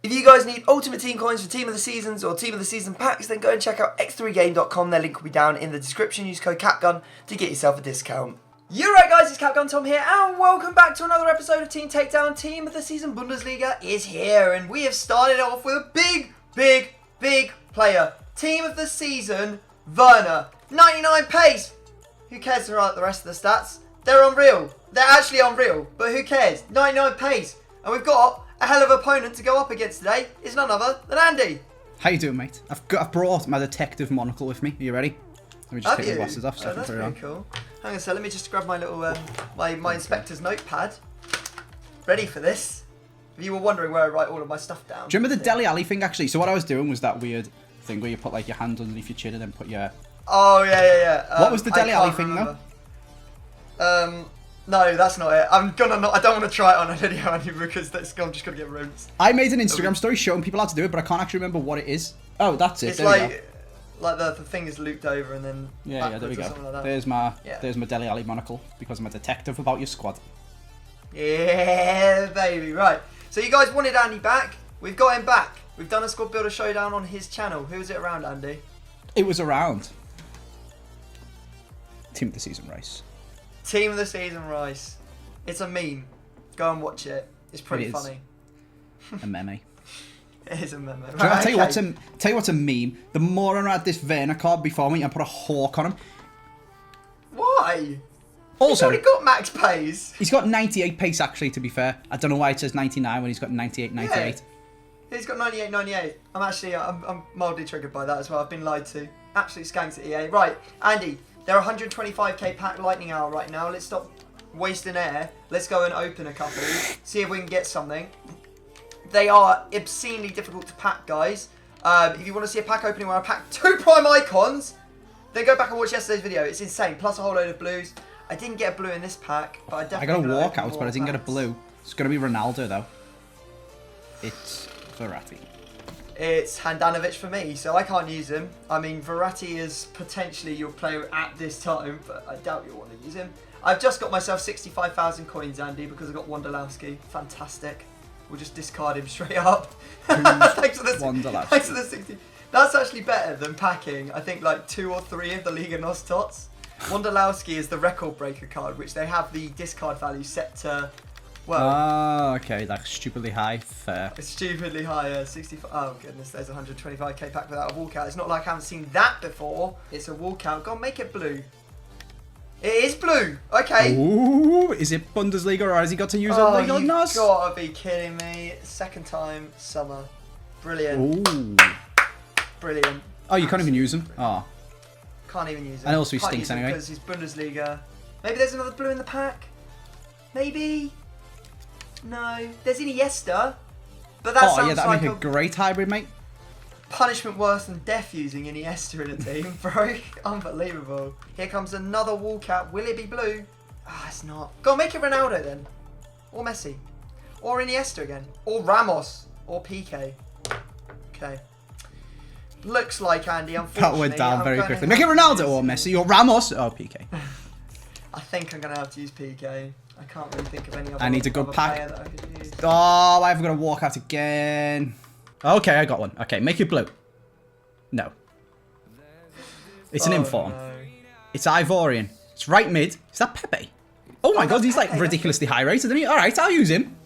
If you guys need Ultimate Team coins for Team of the Seasons or Team of the Season packs, then go and check out x3game.com. Their link will be down in the description. Use code CAPGUN to get yourself a discount. You're right, guys, it's Capgun Tom here, and welcome back to another episode of Team Takedown. Team of the Season Bundesliga is here, and we have started off with a big player. Team of the Season, Werner. 99 pace. Who cares about the rest of the stats? They're unreal. They're actually unreal, but who cares? 99 pace. And we've got a hell of an opponent to go up against today. It's none other than Andy. How you doing, mate? I've brought my detective monocle with me. Are you ready? Let me just take the glasses off so I can that's put it on. pretty cool. Hang on a sec, let me just grab my little, my inspector's notepad. Ready for this? If you were wondering where I write all of my stuff down. Do you remember the Deli Alley thing, actually? So what I was doing was that weird thing where you put, like, your hand underneath your chin and then put your... Oh, yeah. What was the Deli Alley thing, though? No, that's not it. I don't want to try it on a video, Andy, because I'm just going to get rinsed. I made an Instagram story showing people how to do it, but I can't actually remember what it is. Oh, that's it. It's there like the thing is looped over and then yeah, there we go. Like there's my Deli Alley monocle because I'm a detective about your squad. Yeah, baby, right. So you guys wanted Andy back. We've got him back. We've done a squad builder showdown on his channel. Who was it around, Andy? It was around Team of the Season Rice. Team of the Season Rice. It's a meme. Go and watch it. It's pretty funny. A meme. It is a meme. Right, I'll tell you what's a meme. The moron had this Werner card before me and put a hawk on him. Why? Also, he's already got max pace. He's got 98 pace, actually, to be fair. I don't know why it says 99 when he's got 98. Yeah. He's got 98. I'm mildly triggered by that as well. I've been lied to. Absolute skanks at EA. Right, Andy, they're 125k pack lightning hour right now. Let's stop wasting air. Let's go and open a couple. See if we can get something. They are obscenely difficult to pack, guys. If you want to see a pack opening where I pack 2 prime icons, then go back and watch yesterday's video. It's insane. Plus a whole load of blues. I didn't get a blue in this pack, but I definitely got a walkout, but I didn't get a blue. It's going to be Ronaldo, though. It's Verratti. It's Handanovic for me, so I can't use him. I mean, Verratti is potentially your player at this time, but I doubt you'll want to use him. I've just got myself 65,000 coins, Andy, because I got Wondolowski. Fantastic. We'll just discard him straight up. Thanks for the 60. That's actually better than packing, I think, like 2 or 3 of the Liga NOS TOTS. Wondolowski is the record breaker card, which they have the discard value set to, well... Oh, okay, that's stupidly high. Fair. It's stupidly high, 65... Oh, goodness, there's a 125k pack without a walkout. It's not like I haven't seen that before. It's a walkout. Go on, make it blue. It is blue. Okay. Ooh, is it Bundesliga or has he got to use a Liga NOS? You gotta be kidding me. Second time, summer. Brilliant. Ooh. Brilliant. Oh, you can't even use him? Oh. Can't even use him. And also he stinks anyway. Because he's Bundesliga. Maybe there's another blue in the pack? Maybe? No. There's Iniesta. But that sounds that'd like make a great hybrid, mate. Punishment worse than death using Iniesta in a team, bro. Unbelievable. Here comes another walkout. Will it be blue? Ah, it's not. Go on, make it Ronaldo then. Or Messi. Or Iniesta again. Or Ramos. Or PK. Okay. Looks like, Andy, unfortunately... That went down very quickly. Make it Ronaldo or Messi or Ramos. Oh, PK. I think I'm going to have to use PK. I can't really think of any other I need a good pack. that I could use. Oh, I've got to walk out again. Okay, I got one. Okay, make it blue. No. It's an inform. No. It's Ivorian. It's right mid. Is that Pepe? Oh my god, he's like ridiculously high rated, isn't he? Alright, I'll use him.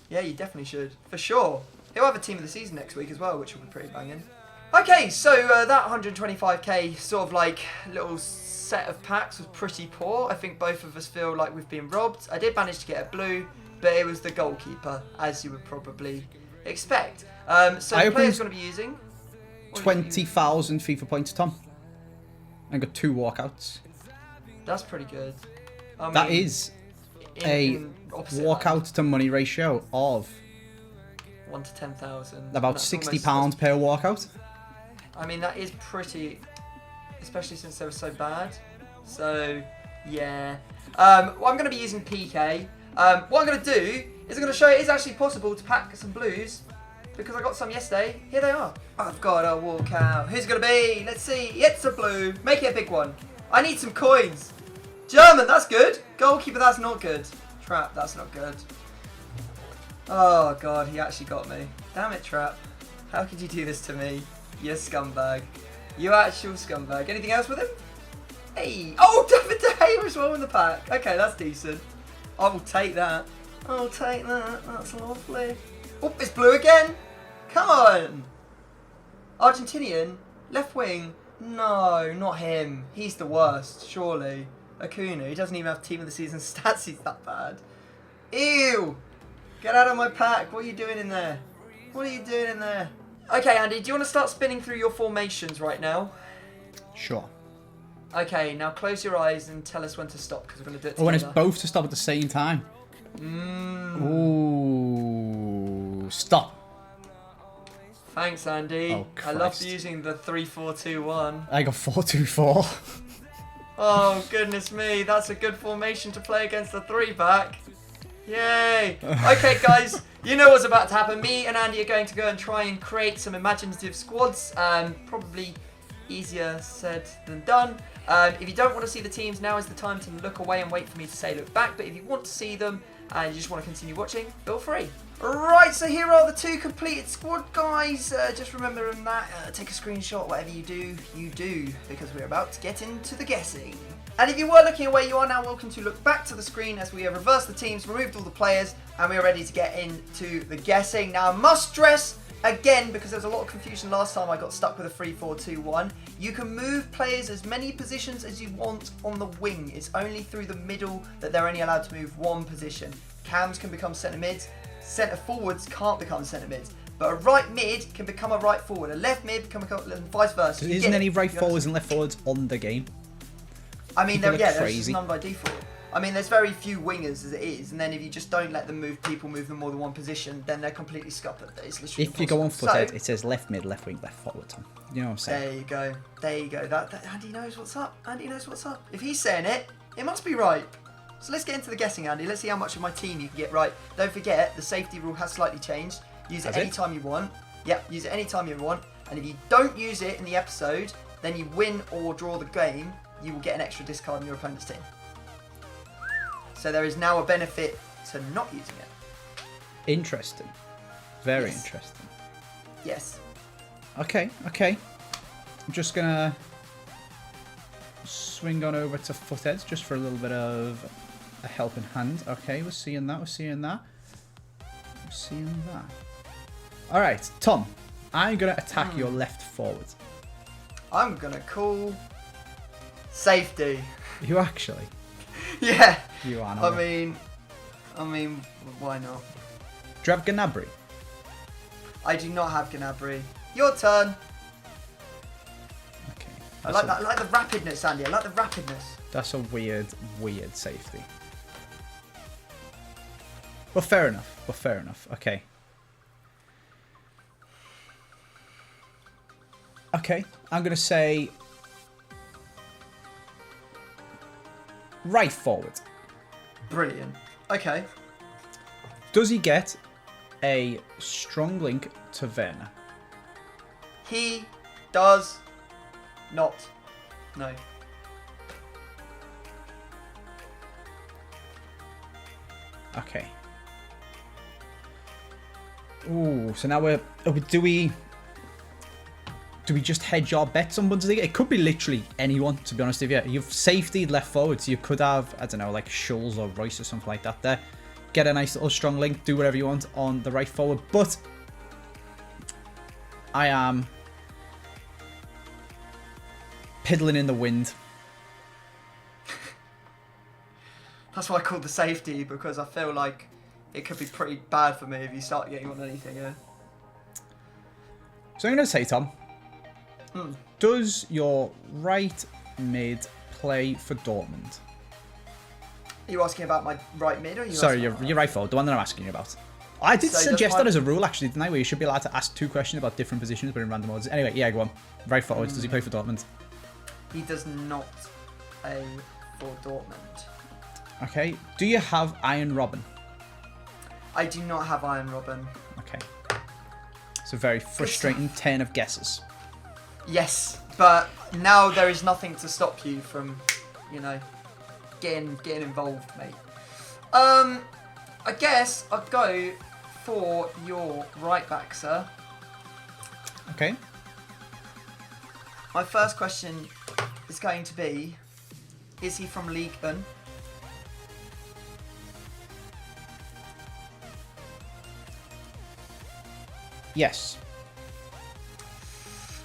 Yeah, you definitely should. For sure. He'll have a team of the season next week as well, which will be pretty banging. Okay, so that 125k sort of like little set of packs was pretty poor. I think both of us feel like we've been robbed. I did manage to get a blue, but it was the goalkeeper, as you would probably expect. So the player's going to be using 20,000 FIFA points, Tom. And got 2 walkouts. That's pretty good. I mean, that is a walkout to money ratio of 1 to 10,000. about £60 per walkout. I mean, that is pretty, especially since they were so bad. So, yeah. Well, I'm going to be using PK. What I'm going to do is I'm going to show you it's actually possible to pack some blues because I got some yesterday. Here they are. I've got a walkout. Who's it going to be? Let's see. It's a blue. Make it a big one. I need some coins. German, that's good. Goalkeeper, that's not good. Trap, that's not good. Oh god, he actually got me. Damn it, Trap. How could you do this to me? You scumbag. You actual scumbag. Anything else with him? Hey! Oh, David De Gea as well in the pack. Okay, that's decent. I will take that. I'll take that. That's lovely. Oh, it's blue again. Come on. Argentinian. Left wing. No, not him. He's the worst, surely. Acuna. He doesn't even have team of the season stats. He's that bad. Ew. Get out of my pack. What are you doing in there? What are you doing in there? Okay, Andy, do you want to start spinning through your formations right now? Sure. Okay, now close your eyes and tell us when to stop because we're going to do it together. Oh, and it's both to stop at the same time. Ooh. Stop. Thanks, Andy. Oh, I love using the 3-4-2-1. I got 4-2-4. Oh, goodness me. That's a good formation to play against the 3-back. Yay. Okay, guys. You know what's about to happen. Me and Andy are going to go and try and create some imaginative squads. Probably easier said than done. If you don't want to see the teams, now is the time to look away and wait for me to say look back. But if you want to see them and you just want to continue watching, feel free. Alright, so here are the 2 completed squad, guys. Just remember that. Take a screenshot. Whatever you do, because we're about to get into the guessing. And if you were looking away, you are now welcome to look back to the screen as we have reversed the teams, removed all the players, and we are ready to get into the guessing. Now, I must stress, again, because there was a lot of confusion last time I got stuck with a 3-4-2-1, you can move players as many positions as you want on the wing. It's only through the middle that they're only allowed to move 1 position. Cams can become centre mids, centre forwards can't become centre mids. But a right mid can become a right forward, a left mid can become and vice versa. So isn't any right forwards and left forwards on the game? I mean, there's just none by default. I mean, there's very few wingers as it is, and then if you just don't let them move them more than 1 position, then they're completely scuppered. It's literally if you go on foothead, it says left mid, left wing, left forward, Tom. You know what I'm saying? There you go. There you go. That Andy knows what's up. Andy knows what's up. If he's saying it, it must be right. So let's get into the guessing, Andy. Let's see how much of my team you can get right. Don't forget, the safety rule has slightly changed. Use it anytime you want. Yep, use it anytime you want. And if you don't use it in the episode, then you win or draw the game. You will get an extra discard in your opponent's team. So there is now a benefit to not using it. Interesting. Very interesting. Yes. Okay. I'm just going to swing on over to footheads just for a little bit of a helping hand. Okay, we're seeing that. All right, Tom, I'm going to attack your left forward. I'm going to call safety. You actually? Yeah. You are not. I mean, why not? Do you have Gnabry? I do not have Gnabry. Your turn. Okay. I like that. I like the rapidness, Andy. I like the rapidness. That's a weird safety. But fair enough. Okay. Okay, I'm going to say right forward. Brilliant. Okay. Does he get a strong link to Werner? He does not. No. Okay. Ooh, so now do we just hedge our bets on Bundesliga? It could be literally anyone, to be honest with you. You've safetied left forward, so you could have, I don't know, like Schulz or Royce or something like that there. Get a nice little strong link, do whatever you want on the right forward. But I am piddling in the wind. That's why I called the safety, because I feel like it could be pretty bad for me if you start getting on anything here. So I'm going to say, Tom, does your right mid play for Dortmund? Are you asking about my right mid, or are you Sorry, your right forward, the one that I'm asking you about. I did suggest that as a rule, actually, didn't I? Where you should be allowed to ask 2 questions about different positions, but in random orders. Anyway, yeah, go on. Right forward, does he play for Dortmund? He does not play for Dortmund. Okay. Do you have Iron Robin? I do not have Iron Robin. Okay. It's a very frustrating 10 of guesses. Yes, but now there is nothing to stop you from, getting involved, mate. I guess I'd go for your right back, sir. Okay. My first question is going to be, is he from Ligue 1? Yes.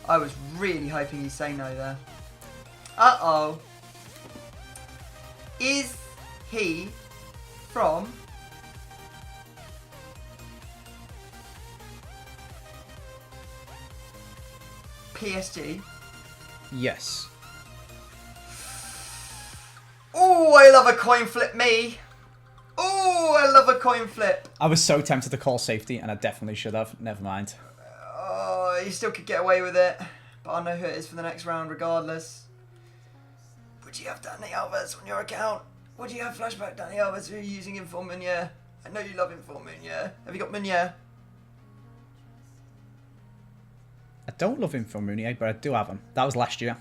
I was really hoping you'd say no there. Uh-oh. Is he from PSG? Yes. Oh, I love a coin flip, me. Oh, I love a coin flip. I was so tempted to call safety, and I definitely should have. Never mind. Oh, you still could get away with it. But I know who it is for the next round regardless. Would you have Danny Alves on your account? Would you have flashback Danny Alves? Who are you using him for, Meunier? I know you love him for Meunier. Have you got Meunier? I don't love him for Meunier, but I do have him. That was last year.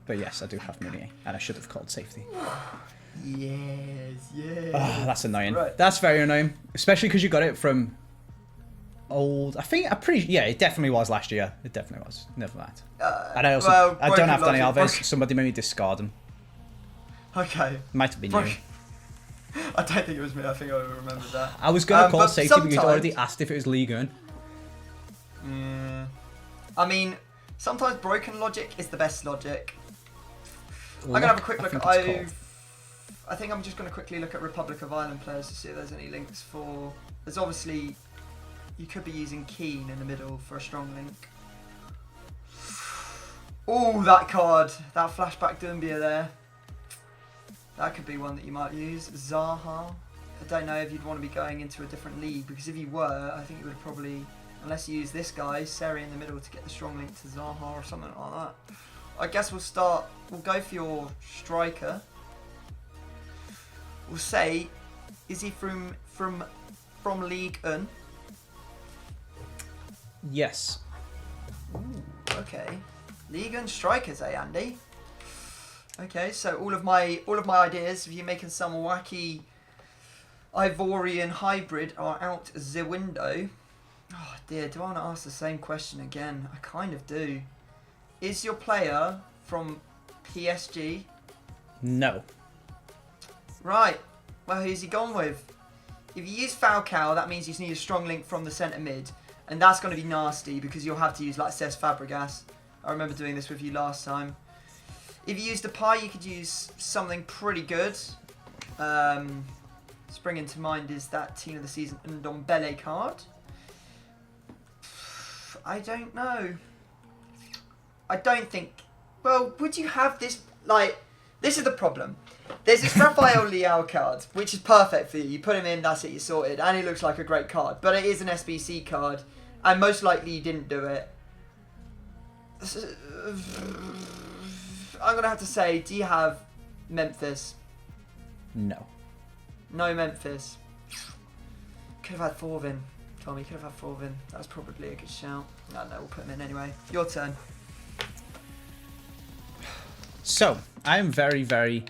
But yes, I do have Meunier, and I should have called safety. Yes, yes. Oh, that's annoying. Right. That's very annoying, especially because you got it from old. Yeah, it definitely was last year. It definitely was. Never mind. And I also, I don't have Danny Alves. Somebody made me discard him. Okay. Might have been you. I don't think it was me. I think I remember that. I was going to call safety, but you'd already asked if it was Ligue 1. Yeah. I mean, sometimes broken logic is the best logic. I'm going to have a quick look. I think I'm just going to quickly look at Republic of Ireland players to see if there's any links for... There's obviously... You could be using Keane in the middle for a strong link. Oh, that card. That flashback Doumbia there. That could be one that you might use. Zaha. I don't know if you'd want to be going into a different league, because if you were, I think you would probably... Unless you use this guy, Seri in the middle to get the strong link to Zaha or something like that. I guess we'll go for your striker. We'll say, is he from Ligue 1? Yes. Ooh, okay. Ligue 1 strikers, Andy? Okay, so all of my ideas of you making some wacky Ivorian hybrid are out the window. Oh dear, do I want to ask the same question again? I kind of do. Is your player from PSG? No. Right. Well, who's he gone with? If you use Falcao, that means you just need a strong link from the centre mid. And that's going to be nasty because you'll have to use like Cesc Fabregas. I remember doing this with you last time. If you use Depay, you could use something pretty good. Springing to mind is that Team of the Season Ndombele card. I don't know. I don't think... Well, would you have this... Like, this is the problem. There's this Rafael Leao card, which is perfect for you. You put him in, that's it, you're sorted. And he looks like a great card. But it is an SBC card. And most likely you didn't do it. I'm going to have to say, do you have Memphis? No. No Memphis. Could have had Forvin. Tommy, could have had Forvin. That was probably a good shout. No, we'll put him in anyway. Your turn. So, I am very, very,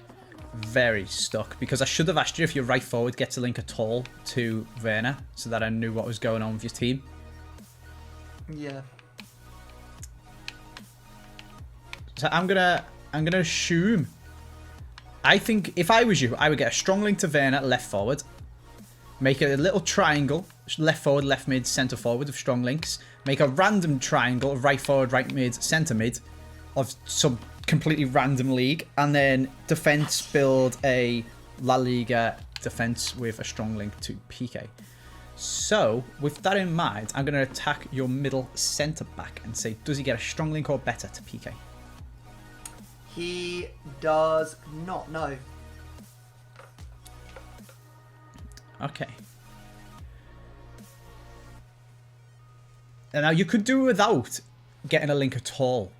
very stuck because I should have asked you if your right forward gets a link at all to Werner so that I knew what was going on with your team. Yeah. So I'm gonna assume. I think if I was you, I would get a strong link to Werner left forward, make it a little triangle, left forward, left mid, centre forward of strong links, make a random triangle, right forward, right mid, centre mid, of some completely random league, and then defence build a La Liga defence with a strong link to PK. So, with that in mind, I'm going to attack your middle centre back and say, does he get a strong link or better to PK? He does not know. Okay. And now you could do without getting a link at all,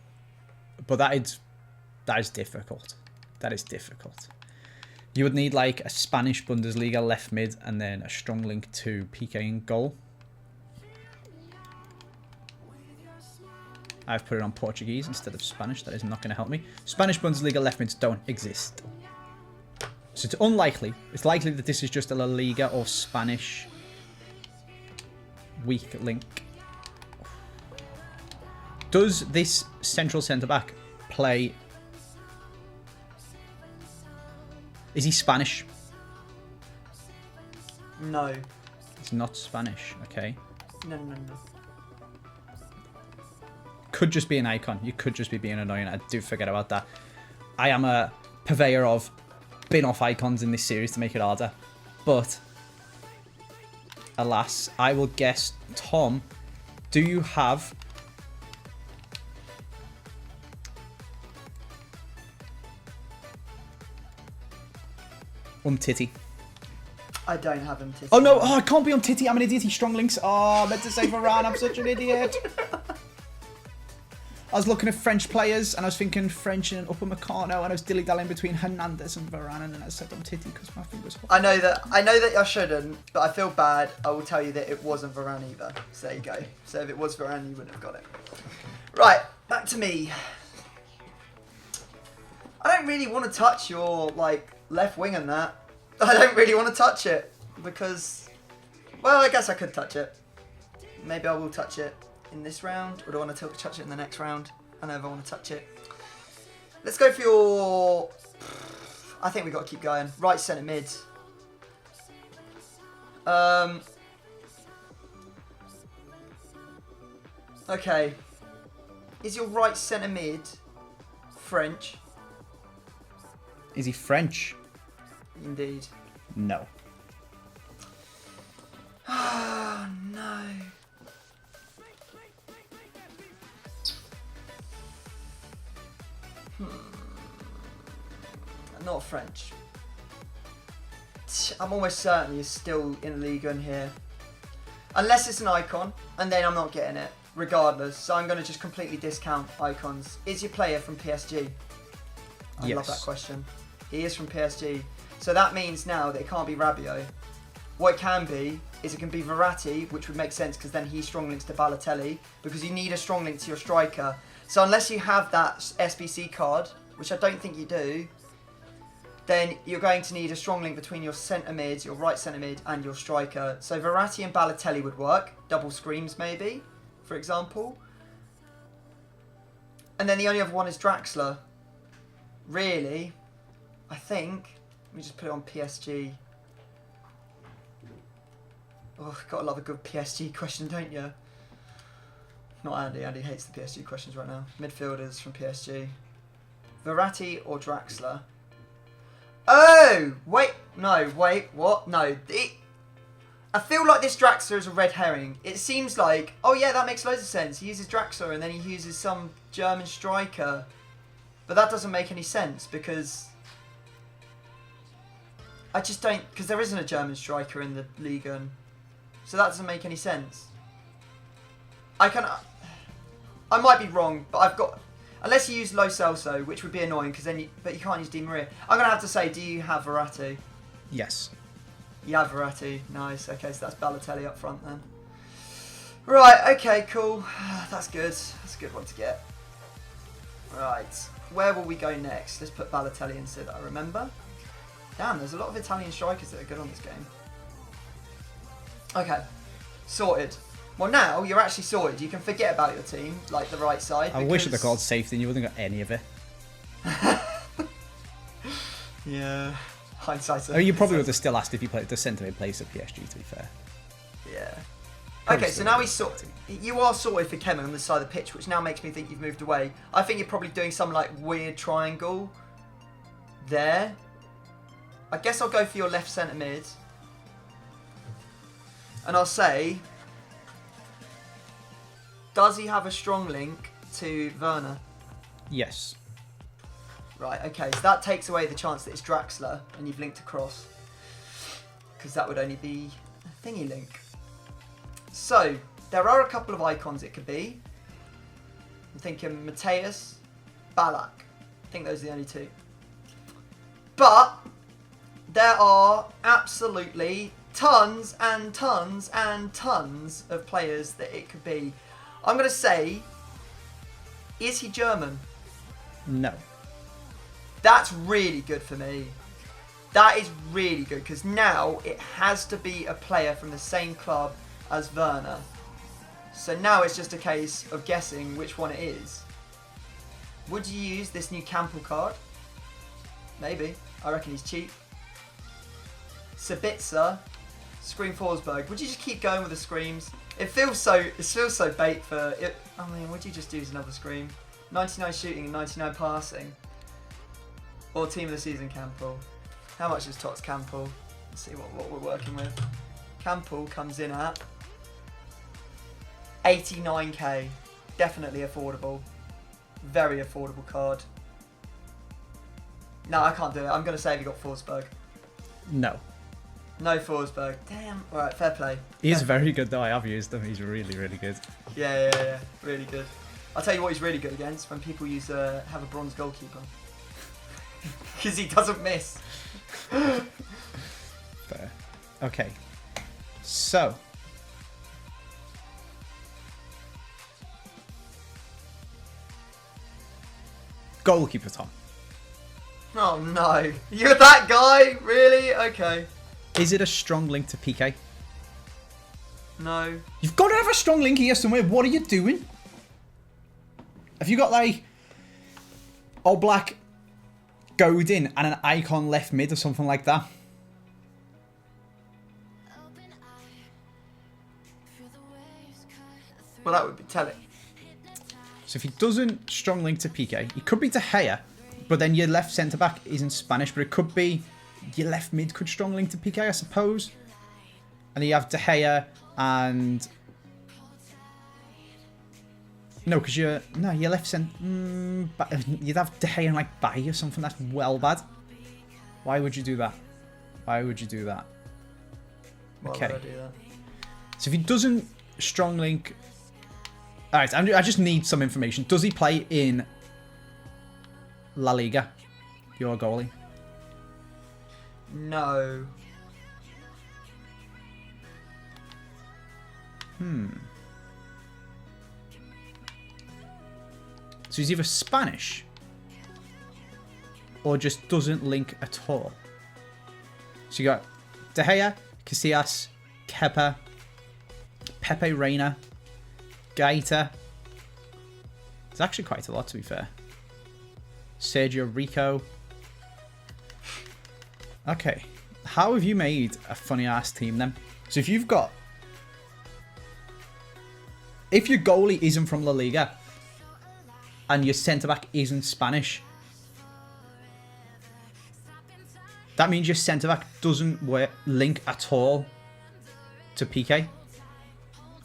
but that is difficult. That is difficult. You would need like a Spanish Bundesliga left mid and then a strong link to PK in goal. I've put it on Portuguese instead of Spanish. That is not going to help me. Spanish Bundesliga left mids don't exist. So it's unlikely. It's likely that this is just a La Liga or Spanish weak link. Does this central centre-back play... Is he Spanish? No. He's not Spanish, okay. No. Could just be an icon. You could just be being annoying. I do forget about that. I am a purveyor of bin-off icons in this series to make it harder. But, alas, I will guess, Tom, do you have... Titty? I don't have him. Oh no! Oh, I can't be Titty. I'm an idiot. He's strong links. Oh, I meant to say Varane. I'm such an idiot. I was looking at French players and I was thinking French and Upamecano, and I was dilly-dallying between Hernandez and Varane, and then I said Titty because my fingers hot. I know that I shouldn't, but I feel bad. I will tell you that it wasn't Varane either. So there you go. So if it was Varane, you wouldn't have got it. Right, back to me. I don't really want to touch your left wing and that. I don't really want to touch it because, well, I guess I could touch it. Maybe I will touch it in this round, or do I want to touch it in the next round? I don't know if I want to touch it. Let's go for your... I think we've got to keep going. Right centre mid. Okay. Is your right centre mid French? Is he French? Indeed. No. Oh, no. Not French. I'm almost certain he's still in Ligue 1 here. Unless it's an icon, and then I'm not getting it, regardless. So I'm going to just completely discount icons. Is your player from PSG? I love that question. He is from PSG. So that means now that it can't be Rabiot. What it can be is it can be Verratti, which would make sense because then he strong links to Balotelli, because you need a strong link to your striker. So unless you have that SBC card, which I don't think you do, then you're going to need a strong link between your centre mid, your right centre mid, and your striker. So Verratti and Balotelli would work. Double screams maybe, for example. And then the only other one is Draxler. Really, I think. Let me just put it on PSG. Oh, gotta love a good PSG question, don't you? Not Andy. Andy hates the PSG questions right now. Midfielders from PSG. Verratti or Draxler? Oh! Wait. No, wait. What? No. I feel like this Draxler is a red herring. It seems like, oh yeah, that makes loads of sense. He uses Draxler and then he uses some German striker. But that doesn't make any sense because... I just don't... Because there isn't a German striker in the Ligue 1. So that doesn't make any sense. I might be wrong, but I've got... Unless you use Lo Celso, which would be annoying, because then but you can't use Di Maria. I'm going to have to say, do you have Verratti? Yes. You have Verratti. Nice. Okay, so that's Balotelli up front then. Right, okay, cool. That's good. That's a good one to get. Right. Where will we go next? Let's put Balotelli in so that I remember. Damn, there's a lot of Italian strikers that are good on this game. Okay. Sorted. Well, now you're actually sorted. You can forget about your team, like the right side. I wish it had called safety and you wouldn't got any of it. Yeah. Hindsight. I mean, you probably would have still asked if you played the centre mid place at PSG, to be fair. Yeah. Probably okay, so now he's sorted. You are sorted for Kevin on the side of the pitch, which now makes me think you've moved away. I think you're probably doing some like weird triangle there. I guess I'll go for your left centre mid. And I'll say, does he have a strong link to Werner? Yes. Right, okay, so that takes away the chance that it's Draxler and you've linked across. Because that would only be a thingy link. So, there are a couple of icons it could be. I'm thinking Mateus, Ballack. I think those are the only two. But, there are absolutely tons and tons and tons of players that it could be. I'm going to say, is he German? No. That's really good for me. That is really good because now it has to be a player from the same club as Werner. So now it's just a case of guessing which one it is. Would you use this new Campbell card? Maybe. I reckon he's cheap. Sabitzer, Scream Forsberg. Would you just keep going with the screams? It feels so bait for it. I mean, would you just use another scream? 99 shooting and 99 passing. Or team of the season Campbell. How much is TOTS Campbell? Let's see what we're working with. Campbell comes in at 89k. Definitely affordable. Very affordable card. No, I can't do it. I'm going to say have you got Forsberg. No. No Forsberg. Damn. Alright, fair play. He's very good though. I have used him. He's really, really good. Yeah. Really good. I'll tell you what he's really good against, when people have a bronze goalkeeper. Because he doesn't miss. Fair. Okay. So. Goalkeeper, Tom. Oh no. You're that guy? Really? Okay. Is it a strong link to PK? No. You've got to have a strong link here somewhere. What are you doing? Have you got like all black Godin and an icon left mid or something like that? Well, that would be telling. So if he doesn't strong link to PK, he could be De Gea, but then your left centre back isn't Spanish, but it could be your left mid could strong link to PK, I suppose. And then you have De Gea and no, because your left centre. You'd have De Gea and like Bay or something. That's well bad. Why would you do that? Why would you do that? Why Okay. would I do that? So if he doesn't strong link. Alright, I just need some information. Does he play in La Liga? Your goalie? No. So he's either Spanish or just doesn't link at all. So you got De Gea, Casillas, Kepa, Pepe Reina, Gaeta. It's actually quite a lot, to be fair. Sergio Rico. Okay. How have you made a funny ass team then? So if you've got... If your goalie isn't from La Liga and your centre-back isn't Spanish, that means your centre-back doesn't link at all to PK.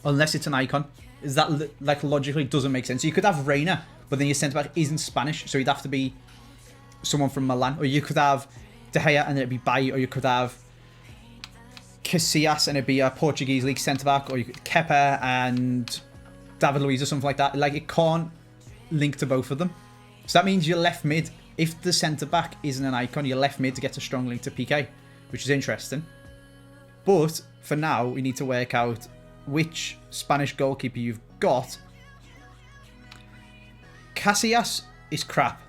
Unless it's an icon. Is that, like, logically doesn't make sense. So you could have Reina, but then your centre-back isn't Spanish, so he'd have to be someone from Milan. Or you could have De Gea and it'd be Bay, or you could have Casillas and it'd be a Portuguese league centre-back, or you could Kepa and David Luiz or something like that. Like, it can't link to both of them. So that means your left mid, if the centre-back isn't an icon, your left mid gets a strong link to PK, which is interesting. But for now, we need to work out which Spanish goalkeeper you've got. Casillas is crap.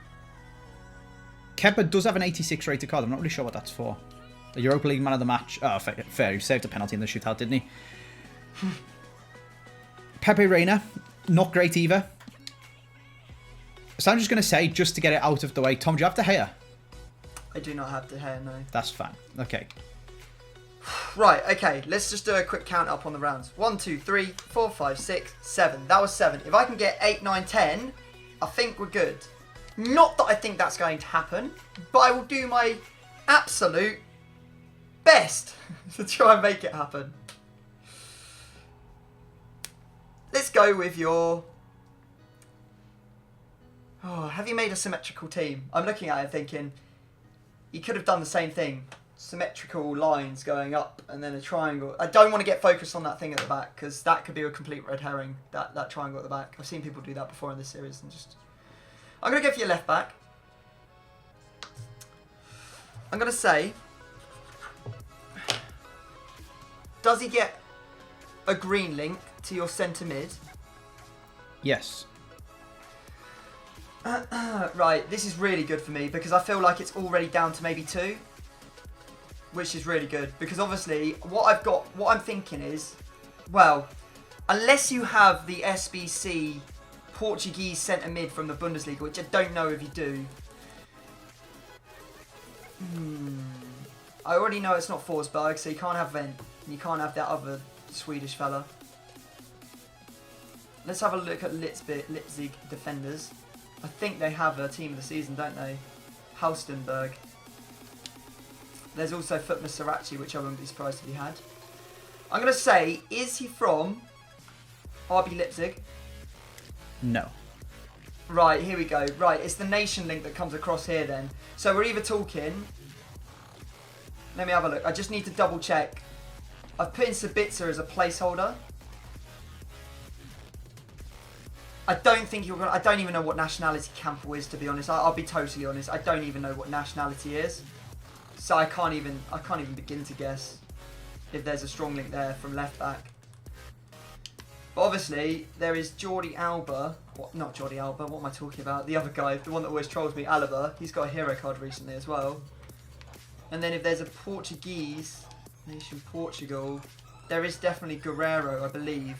Kepa does have an 86 rated card. I'm not really sure what that's for. The Europa League man of the match. Oh, fair. He saved a penalty in the shootout, didn't he? Pepe Reina, not great either. So I'm just going to say, just to get it out of the way, Tom, do you have De Gea? I do not have De Gea, no. That's fine. Okay. Right, okay, let's just do a quick count up on the rounds. 1, 2, 3, 4, 5, 6, 7. That was 7. If I can get 8, 9, 10, I think we're good. Not that I think that's going to happen, but I will do my absolute best to try and make it happen. Let's go with your... Oh, have you made a symmetrical team? I'm looking at it thinking, you could have done the same thing. Symmetrical lines going up and then a triangle. I don't want to get focused on that thing at the back because that could be a complete red herring, that triangle at the back. I've seen people do that before in this series and just... I'm going to go for your left back. I'm going to say... Does he get a green link to your centre mid? Yes. Right, this is really good for me because I feel like it's already down to maybe 2. Which is really good because obviously what I'm thinking is, well, Unless you have the SBC Portuguese centre mid from the Bundesliga, which I don't know if you do. I already know it's not Forsberg, so you can't have Wendt. You can't have that other Swedish fella. Let's have a look at Leipzig defenders. I think they have a team of the season, don't they? Halstenberg. There's also Futma Sarachi, which I wouldn't be surprised if he had. I'm going to say, is he from RB Leipzig? No. Right, here we go. Right, it's the nation link that comes across here then. So we're either talking... Let me have a look. I just need to double check. I've put in Sabitzer as a placeholder. I don't think you're gonna... I don't even know what nationality Campbell is, to be honest. I'll be totally honest. I don't even know what nationality he is. So I can't even begin to guess if there's a strong link there from left back. But obviously, there is Jordi Alba. What? Not Jordi Alba. What am I talking about? The other guy, the one that always trolls me, Alaba. He's got a hero card recently as well. And then if there's a Portuguese nation, Portugal, there is definitely Guerrero, I believe,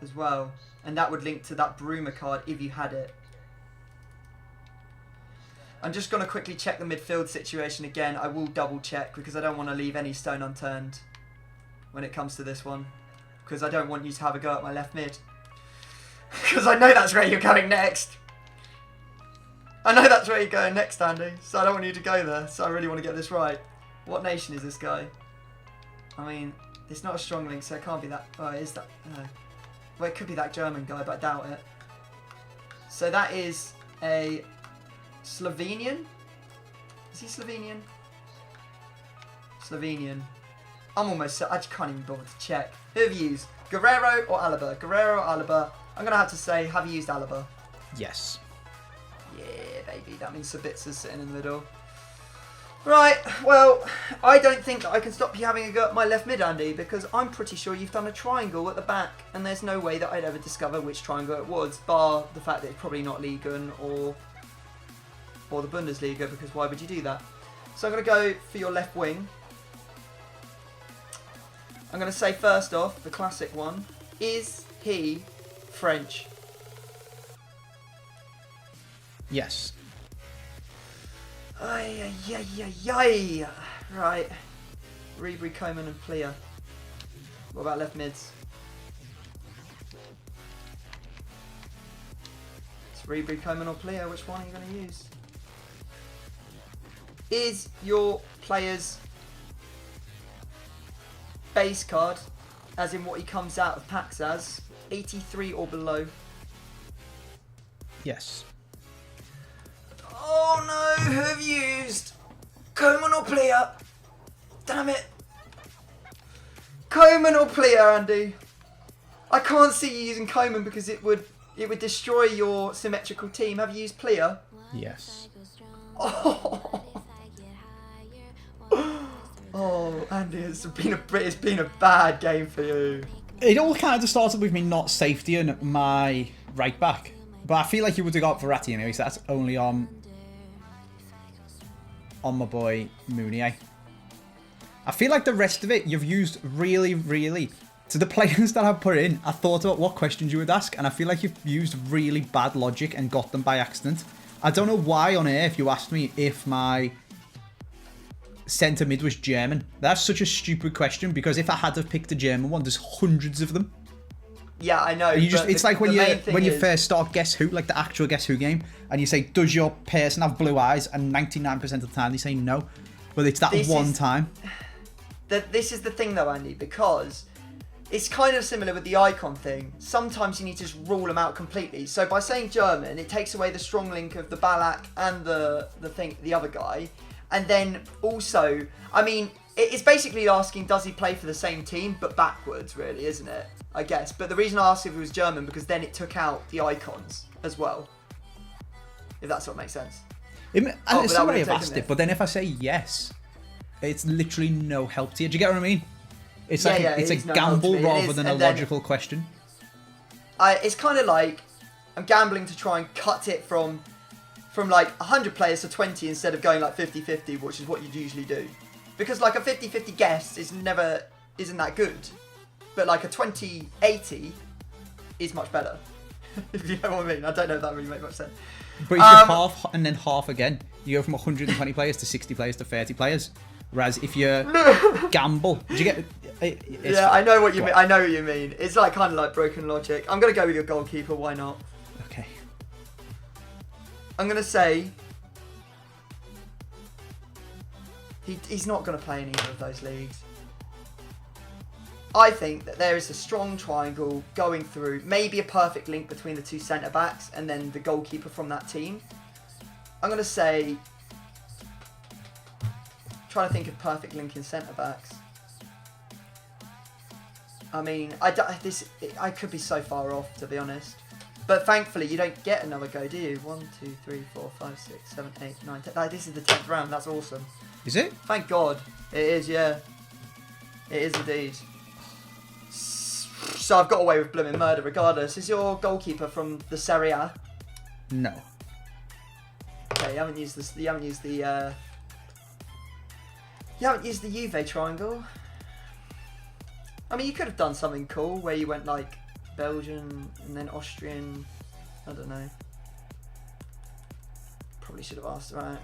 as well. And that would link to that Bruma card if you had it. I'm just going to quickly check the midfield situation again. I will double check because I don't want to leave any stone unturned when it comes to this one. Because I don't want you to have a go at my left mid. Because I know that's where you're going next. I know that's where you're going next, Andy. So I don't want you to go there. So I really want to get this right. What nation is this guy? I mean, it's not a strong link, so it can't be that... Oh, it is that... Well, it could be that German guy, but I doubt it. So that is a Slovenian? Is he Slovenian? Slovenian. I'm almost... I just can't even bother to check. Who have you used? Guerrero or Alaba? Guerrero or Alaba? I'm going to have to say, have you used Alaba? Yes. Yeah, baby. That means Sabitzer's sitting in the middle. Right, well, I don't think that I can stop you having a go at my left mid, Andy, because I'm pretty sure you've done a triangle at the back, and there's no way that I'd ever discover which triangle it was, bar the fact that it's probably not Liga or the Bundesliga, because why would you do that? So I'm going to go for your left wing. I'm going to say first off, the classic one, is he French? Yes. Ay, ay, ay, ay, ay. Right. Ribery, Coman and Plea. What about left mids? It's Ribery, Coman or Plea. Which one are you going to use? Is your player's base card, as in what he comes out of packs as, 83 or below? Yes. Oh no, who have you used? Coman or Plea? Damn it. Coman or Plea, Andy? I can't see you using Coman because it would destroy your symmetrical team. Have you used Plea? Yes. Oh. Oh, Andy, it's been a bad game for you. It all kind of started with me not safety in my right back. But I feel like you would have got Verratti anyway, so that's only on my boy Mounier. I feel like the rest of it you've used really... To the players that I've put in, I thought about what questions you would ask, and I feel like you've used really bad logic and got them by accident. I don't know why on earth you asked me if my centre mid was German. That's such a stupid question, because if I had have picked a German one, there's hundreds of them. Yeah, I know. It's like when you first start Guess Who, like the actual Guess Who game, and you say, does your person have blue eyes? And 99% of the time they say no. But it's that one time. This is the thing though, Andy, because it's kind of similar with the icon thing. Sometimes you need to just rule them out completely. So by saying German, it takes away the strong link of the Ballack and the other guy. And then also, I mean, it's basically asking, does he play for the same team, but backwards, really, isn't it? I guess. But the reason I asked if he was German, because then it took out the icons as well. If that's what makes sense. It's the way I've asked it, but then if I say yes, it's literally no help to you. Do you get what I mean? It's like it's a gamble rather than a logical question. It's kind of like I'm gambling to try and cut it from like 100 players to 20 instead of going like 50-50, which is what you'd usually do. Because like a 50-50 guess isn't that good. but like a 2080 is much better. If you know what I mean. I don't know if that really makes much sense. But if you half and then half again, you go from 120 players to 60 players to 30 players. Whereas if you gamble, do you get? Yeah, I know what you mean. I know what you mean. It's like kind of like broken logic. I'm gonna go with your goalkeeper. Why not? Okay. I'm gonna say he's not gonna play in either of those leagues. I think that there is a strong triangle going through, maybe a perfect link between the two centre backs and then the goalkeeper from that team. I'm gonna say, trying to think of perfect link in centre backs. I mean, I could be so far off, to be honest. But thankfully, you don't get another go, do you? 1, 2, 3, 4, 5, 6, 7, 8, 9, 10. Like, this is the 10th round. That's awesome. Is it? Thank God. It is, yeah. It is indeed. So I've got away with blooming murder regardless. Is your goalkeeper from the Serie A? No. Okay, you haven't used this. You haven't used the Juve triangle. I mean, you could have done something cool where you went like Belgian and then Austrian. I don't know. Probably should have asked. Right.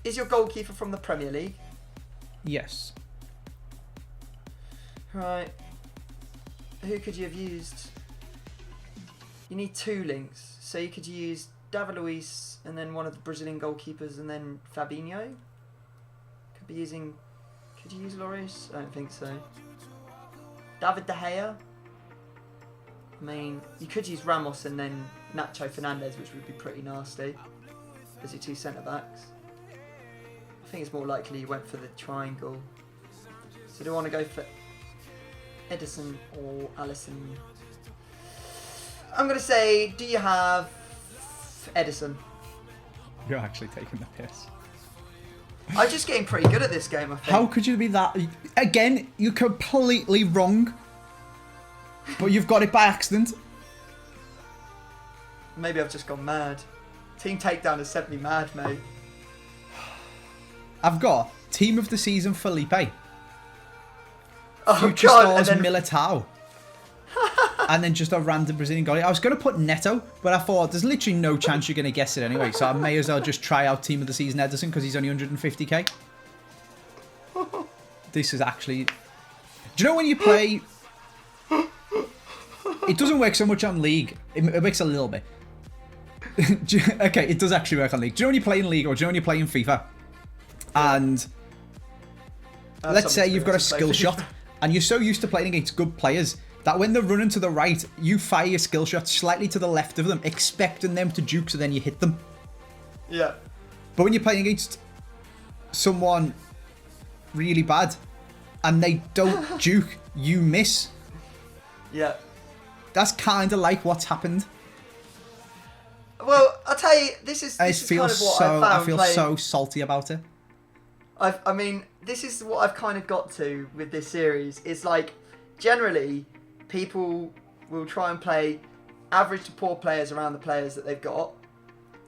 Is your goalkeeper from the Premier League? Yes. Right. Who could you have used? You need 2 links. So you could use David Luiz and then one of the Brazilian goalkeepers and then Fabinho. Could be using... Could you use Lloris? I don't think so. David De Gea? I mean, you could use Ramos and then Nacho Fernandez, which would be pretty nasty as your 2 centre-backs. I think it's more likely you went for the triangle. So do I want to go for Edison or Allison? I'm going to say, do you have Edison? You're actually taking the piss. I'm just getting pretty good at this game, I think. How could you be that? Again, you're completely wrong. But you've got it by accident. Maybe I've just gone mad. Team Takedown has sent me mad, mate. I've got Team of the Season Felipe. Oh, Future God. Stars Militao. And then just a random Brazilian goalie. I was going to put Neto, but I thought there's literally no chance you're going to guess it anyway. So I may as well just try out Team of the Season Edison because he's only 150k. This is actually... Do you know when you play... It doesn't work so much on League. It works a little bit. Okay, it does actually work on League. Do you know when you play in League or do you know when you play in FIFA? And let's say you've got a skill shot and you're so used to playing against good players that when they're running to the right, you fire your skill shot slightly to the left of them, expecting them to juke, so then you hit them. Yeah. But when you're playing against someone really bad and they don't juke, you miss. Yeah. That's kind of like what's happened. Well, I'll tell you, this is kind of what I found I feel playing. so salty about it. I mean, this is what I've kind of got to with this series. It's like, generally, people will try and play average to poor players around the players that they've got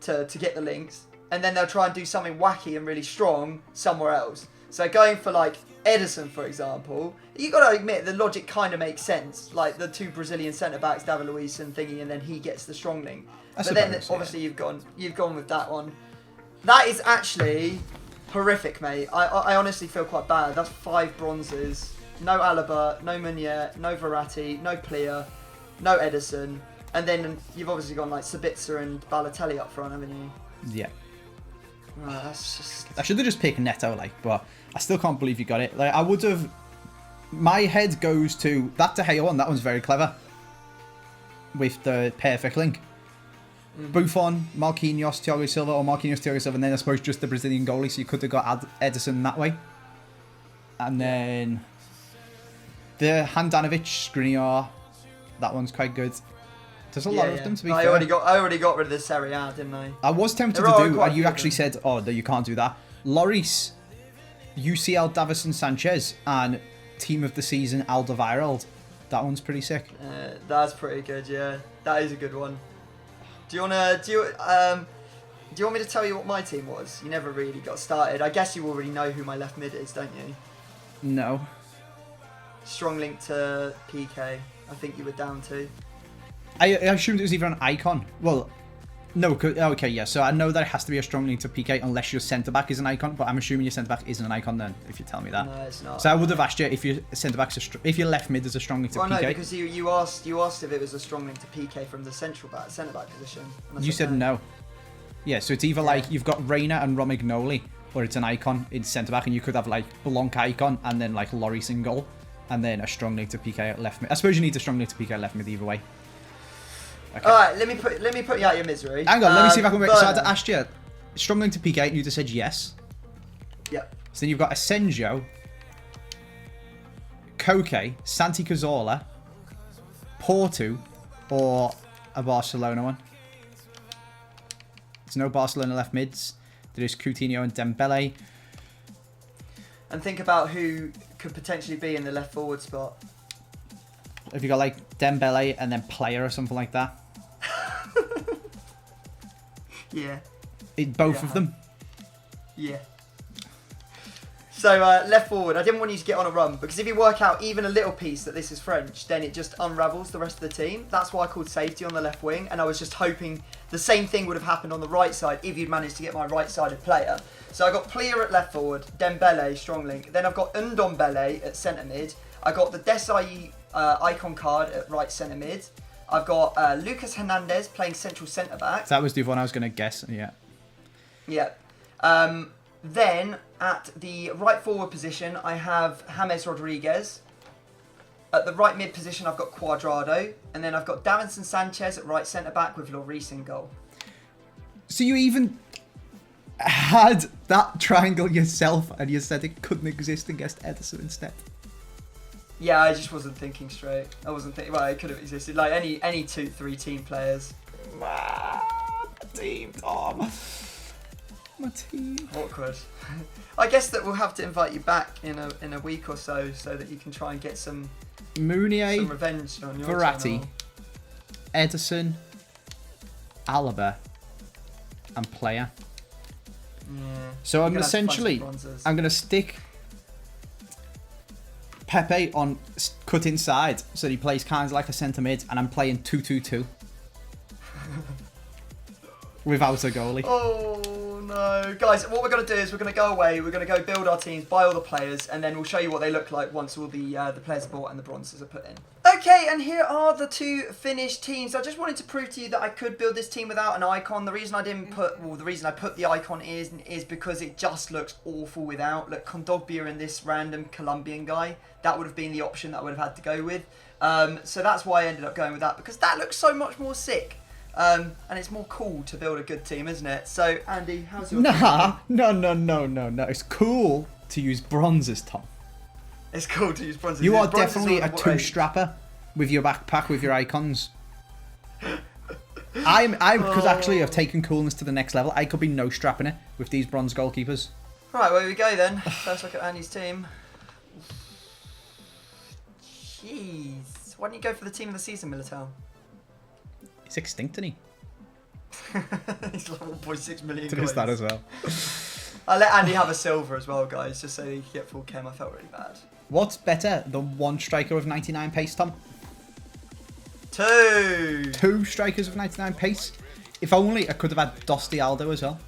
to get the links. And then they'll try and do something wacky and really strong somewhere else. So going for, like, Edison, for example, you got to admit the logic kind of makes sense. Like, the 2 Brazilian centre-backs, David Luiz and thingy, and then he gets the strong link. But then, obviously, you've gone with that one. That is actually horrific, mate. I honestly feel quite bad. That's 5 bronzes. No Alaba, no Meunier, no Verratti, no Plea, no Edison. And then you've obviously gone like Sabitzer and Balotelli up front, haven't you? Yeah. Right, that's just... I should have just picked Neto, like, but I still can't believe you got it. Like, I would have... My head goes to that De Gea one. That one's very clever. With the perfect link. Buffon, Marquinhos, Thiago Silva, or Marquinhos, Thiago Silva, and then I suppose just the Brazilian goalie, so you could have got Edison that way. And then the Handanovic, Skriniar, that one's quite good. There's a lot of them, to be fair. I already got rid of the Serie A, didn't I? I was tempted to do, and you actually said, oh, no, you can't do that. Lloris, UCL Davison Sanchez, and Team of the Season Alderweireld. That one's pretty sick. That's pretty good, yeah. That is a good one. Do you want me to tell you what my team was? You never really got started. I guess you already know who my left mid is, don't you? No. strong link to PK. I think you were down to. I assumed it was either an icon. Well, no. Okay, yeah. So I know that it has to be a strong link to PK unless your centre back is an icon. But I'm assuming your centre back isn't an icon then. If you tell me that. No, it's not. So I would have asked you if your centre back's if your left mid is a strong link to PK. Well, no, because you asked if it was a strong link to PK from the centre back position. You said no. Yeah, so it's either like you've got Reina and Romagnoli, or it's an icon in centre back, and you could have like Blanc icon and then like Lloris in goal, and then a strong link to PK at left mid. I suppose you need a strong link to PK at left mid either way. Okay. All right, let me put you out of your misery. Hang on, let me see if I can make. So I asked you strong link to PK, and you just said yes. Yep. So then you've got Asenjo, Koke, Santi Cazorla, Porto, or a Barcelona one. There's no Barcelona left mids. There is Coutinho and Dembele. And think about who could potentially be in the left forward spot. Have you got like Dembele and then Player or something like that? Yeah. Both of them? Yeah. So left forward, I didn't want you to get on a run because if you work out even a little piece that this is French, then it just unravels the rest of the team. That's why I called safety on the left wing, and I was just hoping the same thing would have happened on the right side if you'd managed to get my right-sided player. So I got Player at left forward, Dembele, strong link. Then I've got Ndombele at centre mid. I got the Desai icon card at right centre mid. I've got Lucas Hernandez playing central centre back. That was the one I was going to guess, yeah. Yeah. Then at the right forward position, I have James Rodriguez. At the right mid position, I've got Cuadrado. And then I've got Davinson Sanchez at right centre back with Lloris in goal. So you even had that triangle yourself and you said it couldn't exist and guessed Ederson instead. Yeah, I just wasn't thinking straight. I wasn't thinking. Well, it could have existed. Like any 2-3 team players. My team, Tom. My team. Awkward. I guess that we'll have to invite you back in a week or so that you can try and get some Mounier, some revenge on your Verratti, channel. Ederson, Alaba, and Player. Yeah. So I'm You're gonna have to find some essentially bronzes. I'm gonna stick Pepe on cut inside, so he plays kind of like a centre mid, and I'm playing 2-2-2 without a goalie. Oh no, guys! What we're gonna do is we're gonna go away. We're gonna go build our teams, buy all the players, and then we'll show you what they look like once all the players are bought and the bronzes are put in. Okay, and here are the two finished teams. I just wanted to prove to you that I could build this team without an icon. The reason I didn't put, well, the reason I put the icon is because it just looks awful without. Look, Kondogbia and this random Colombian guy. That would have been the option that I would have had to go with. So that's why I ended up going with that, because that looks so much more sick. And it's more cool to build a good team, isn't it? So, Andy, how's your team? No. It's cool to use bronzes, Tom. It's cool to use bronzes. You are Bronzes definitely are a the two-strapper with your backpack with your icons. I could actually have taken coolness to the next level. I could be no strapping it with these bronze goalkeepers. Right, well, here we go then. First look at Andy's team. Jeez. Why don't you go for the team of the season, Militao? He's extinct, isn't he? He's like 1.6 million There's that as well. I'll let Andy have a silver as well, guys, just so he can get full chem. I felt really bad. What's better, the one striker of 99 pace, Tom? Two strikers of 99 pace? If only I could have had Dosti Aldo as well.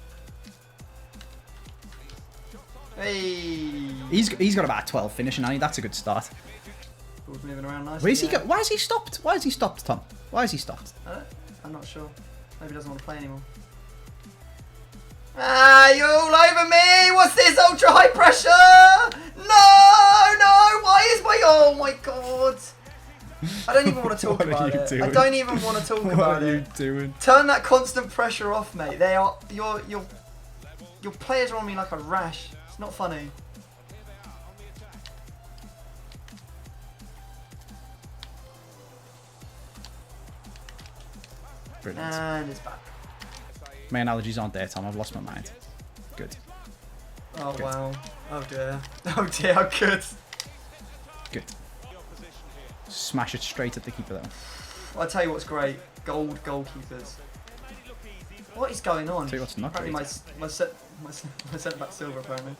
Hey. He's got about 12 finishing, hasn't he? That's a good start. Ball's moving around nicely. Where's he go? Why has he stopped? Why has he stopped, Tom? Why has he stopped? I'm not sure. Maybe he doesn't want to play anymore. Ah, you're all over me! What's this ultra high pressure? No! Why is my... Oh my god! I don't even want to talk about it. Doing? I don't even want to talk about it. What are you doing? Turn that constant pressure off, mate. They are... Your players are on me like a rash. It's not funny. Brilliant. And it's back. My analogies aren't there, Tom. I've lost my mind. Good. Oh, Good. wow. Oh, dear. Oh, dear. How good. Good. Smash it straight at the keeper, though. I'll tell you what's great. Gold goalkeepers. What is going on? Tell you what's not apparently great. my centre back silver, apparently.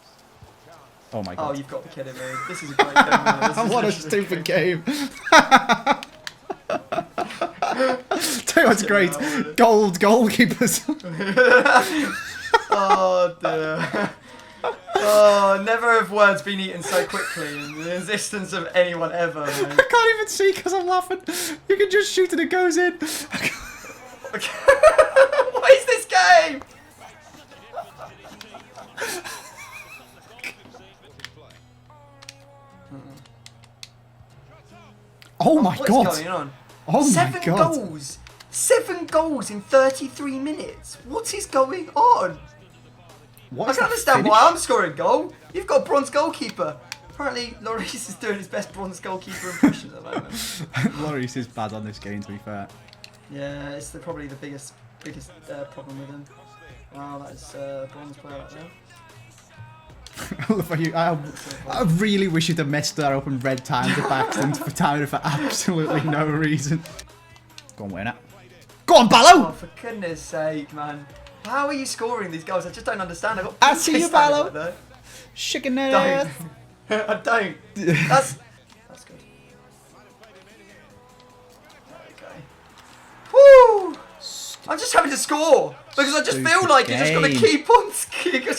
Oh my Oh, god. you've got to be kidding me. This is a great game. Man. This is What a literally stupid great. game. Tell you what's great. Gold goalkeepers. Oh dear. Oh, never have words been eaten so quickly in the existence of anyone ever. Man. I can't even see because I'm laughing. You can just shoot and it goes in. What is this game? Oh my What's god. going on? Oh my Seven god. goals. 7 goals in 33 minutes. What is going on? What I is can that understand finish? why I'm scoring goal. You've got a bronze goalkeeper. Apparently, Lloris is doing his best bronze goalkeeper impression at the moment. Lloris is bad on this game, to be fair. Yeah, it's probably the biggest problem with him. Wow, that is a bronze player right there. I love how I really wish you'd have messed that up and red timed it back for timing it for absolutely no reason. Go on, Werner. Go on, Oh, Ballo! for goodness sake, man. How are you scoring these goals? I just don't understand. I see you, Ballo. Chicken Don't. I don't. That's good. There we go. Woo! I'm just having to score because I just feel like you're just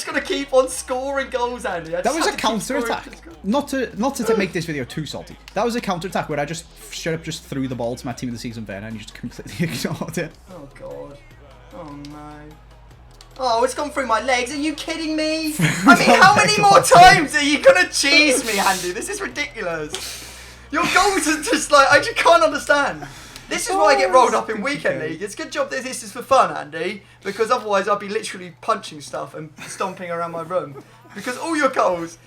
gonna keep on scoring goals, Andy. That was a counter attack. Not to make this video too salty. That was a counter attack where I just straight up just threw the ball to my team of the season, Werner, and you just completely ignored it. Oh god. Oh no. Oh, it's gone through my legs. Are you kidding me? I mean, how many more times are you gonna cheese me, Andy? This is ridiculous. Your goals are just like, I just can't understand. This is why I get rolled up in weekend league. It's a good job that this is for fun, Andy, because otherwise I'd be literally punching stuff and stomping around my room. Because all your goals,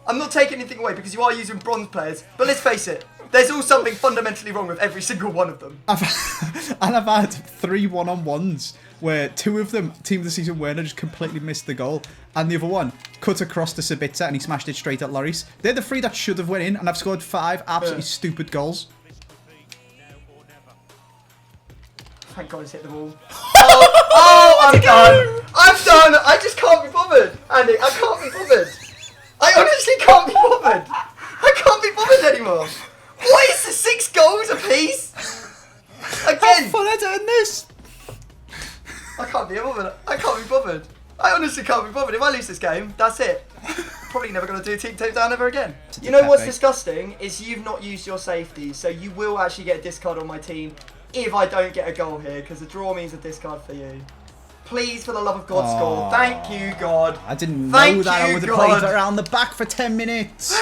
I'm not taking anything away because you are using bronze players, but let's face it, there's all something fundamentally wrong with every single one of them. I've had 3 one-on-ones where 2 of them, team of the season Werner, just completely missed the goal, and the other one cut across to Sabitzer and he smashed it straight at Lloris. They're the 3 that should have went in, and I've scored 5 absolutely stupid goals. Thank God it's hit the wall. Oh, I'm done. I'm done. I just can't be bothered, Andy. I can't be bothered. I honestly can't be bothered. I can't be bothered anymore. What is the 6 goals apiece? Again. How fun are doing this? I can't be bothered. I can't be bothered. I honestly can't be bothered. If I lose this game, that's it. Probably never going to do a team takedown ever again. You know what's disgusting is you've not used your safeties, so you will actually get a discard on my team if I don't get a goal here, because the draw means a discard for you. Please, for the love of God, score. Thank you, God. I didn't know that. I would have played around the back for 10 minutes.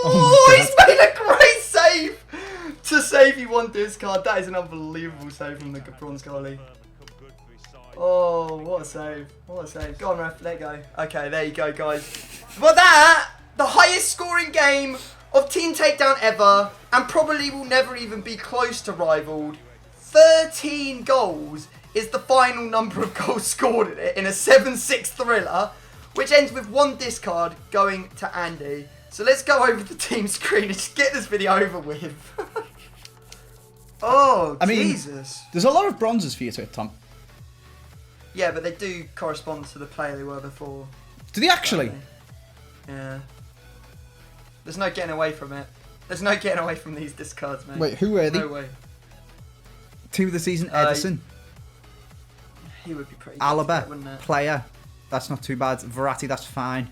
Oh, he's made a great save! To save you 1 discard. That is an unbelievable save from the bronze goalie. Oh, what a save. What a save. Go on, ref. Let go. Okay, there you go, guys. For that, the highest scoring game of Team Takedown ever, and probably will never even be close to rivaled. 13 goals is the final number of goals scored in it in a 7-6 thriller, which ends with 1 discard going to Andy. So let's go over the team screen and just get this video over with. Oh, I mean, Jesus. There's a lot of bronzes for you to hit, Tom. Yeah, but they do correspond to the player they were before. Do they actually? Yeah. There's no getting away from it. There's no getting away from these discards, mate. Wait, who were they? No way. Team of the season, Edison. He would be pretty Alaba, good, wouldn't it? player. That's not too bad. Verratti, that's fine.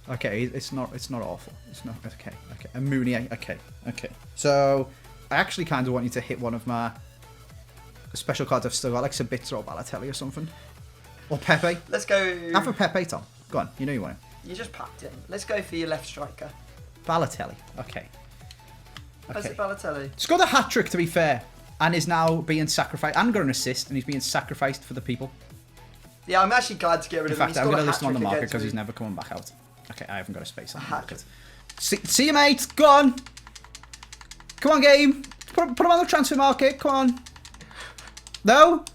Okay, it's not awful. It's not okay. And Mooney, okay. So I actually kind of want you to hit one of my special cards I've still got, like Sabitzer or Balotelli or something. Or Pepe. Let's go. Have a Pepe, Tom. Go on, you know you want it. You just packed him. Let's go for your left striker. Balotelli, okay. How's it Balotelli? Scored a hat-trick, to be fair, and is now being sacrificed, and got an assist, and he's being sacrificed for the people. Yeah, I'm actually glad to get rid of him. In fact, I'm going to list him on the market because he's never coming back out. Okay, I haven't got a space on the market. See you, mate. Go on. Come on, game. Put him on the transfer market. Come on. No.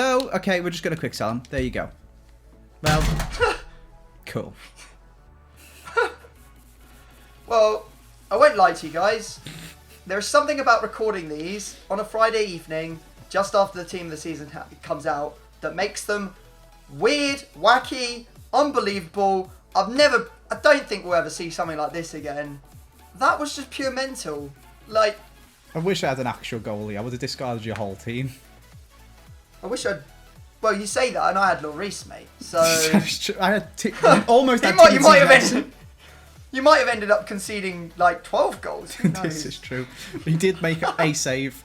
Okay, we're just going to quick sell him. There you go. Well, cool. Well, I won't lie to you guys. There is something about recording these on a Friday evening, just after the team of the season comes out, that makes them weird, wacky, unbelievable. I don't think we'll ever see something like this again. That was just pure mental. Like, I wish I had an actual goalie. I would have discarded your whole team. I wish I'd... Well, you say that, and I had Lloris, mate. So... I had almost had You might have ended up conceding, like, 12 goals. Who knows? This is true. He did make a save.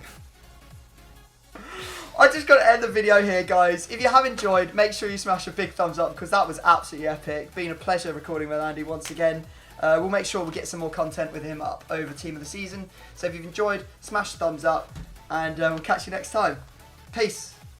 I just got to end the video here, guys. If you have enjoyed, make sure you smash a big thumbs up, because that was absolutely epic. Been a pleasure recording with Andy once again. We'll make sure we get some more content with him up over Team of the Season. So if you've enjoyed, smash the thumbs up, and we'll catch you next time. Peace.